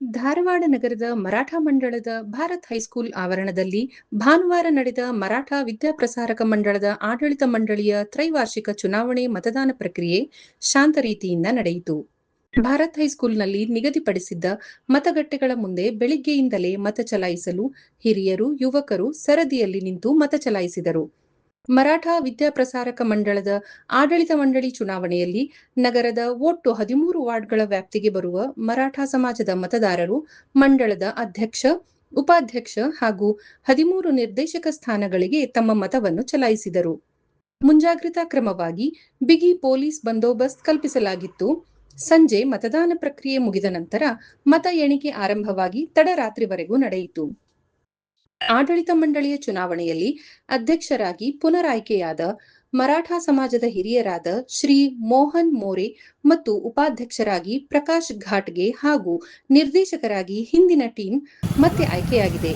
ಧಾರವಾಡ ನಗರದ ಮರಾಠ ಮಂಡಳದ ಭಾರತ್ ಹೈಸ್ಕೂಲ್ ಆವರಣದಲ್ಲಿ ಭಾನುವಾರ ನಡೆದ ಮರಾಠ ವಿದ್ಯಾಪ್ರಸಾರಕ ಮಂಡಳದ ಆಡಳಿತ ಮಂಡಳಿಯ ತ್ರೈವಾರ್ಷಿಕ ಚುನಾವಣೆ ಮತದಾನ ಪ್ರಕ್ರಿಯೆ ಶಾಂತ ರೀತಿಯಿಂದ ನಡೆಯಿತು. ಭಾರತ್ ಹೈಸ್ಕೂಲ್ನಲ್ಲಿ ನಿಗದಿಪಡಿಸಿದ್ದ ಮತಗಟ್ಟೆಗಳ ಮುಂದೆ ಬೆಳಿಗ್ಗೆಯಿಂದಲೇ ಮತ ಚಲಾಯಿಸಲು ಹಿರಿಯರು, ಯುವಕರು ಸರದಿಯಲ್ಲಿ ನಿಂತು ಮತ ಚಲಾಯಿಸಿದರು. ಮರಾಠ ವಿದ್ಯಾಪ್ರಸಾರಕ ಮಂಡಳದ ಆಡಳಿತ ಮಂಡಳಿ ಚುನಾವಣೆಯಲ್ಲಿ ನಗರದ ಒಟ್ಟು 13 ವಾರ್ಡ್ಗಳ ವ್ಯಾಪ್ತಿಗೆ ಬರುವ ಮರಾಠ ಸಮಾಜದ ಮತದಾರರು ಮಂಡಳದ ಅಧ್ಯಕ್ಷ, ಉಪಾಧ್ಯಕ್ಷ ಹಾಗೂ 13 ನಿರ್ದೇಶಕ ಸ್ಥಾನಗಳಿಗೆ ತಮ್ಮ ಮತವನ್ನು ಚಲಾಯಿಸಿದರು. ಮುಂಜಾಗ್ರತಾ ಕ್ರಮವಾಗಿ ಬಿಗಿ ಪೊಲೀಸ್ ಬಂದೋಬಸ್ತ್ ಕಲ್ಪಿಸಲಾಗಿತ್ತು. ಸಂಜೆ ಮತದಾನ ಪ್ರಕ್ರಿಯೆ ಮುಗಿದ ನಂತರ ಮತ ಎಣಿಕೆ ಆರಂಭವಾಗಿ ತಡರಾತ್ರಿವರೆಗೂ ನಡೆಯಿತು. ಆಡಳಿತ ಮಂಡಳಿಯ ಚುನಾವಣೆಯಲ್ಲಿ ಅಧ್ಯಕ್ಷರಾಗಿ ಪುನರಾಯ್ಕೆಯಾದ ಮರಾಠ ಸಮಾಜದ ಹಿರಿಯರಾದ ಶ್ರೀ ಮೋಹನ್ ಮೋರೆ ಮತ್ತು ಉಪಾಧ್ಯಕ್ಷರಾಗಿ ಪ್ರಕಾಶ್ ಘಾಟ್ಗೆ ಹಾಗೂ ನಿರ್ದೇಶಕರಾಗಿ ಹಿಂದಿನ ಟೀಮ್ ಮತ್ತೆ ಆಯ್ಕೆಯಾಗಿದೆ.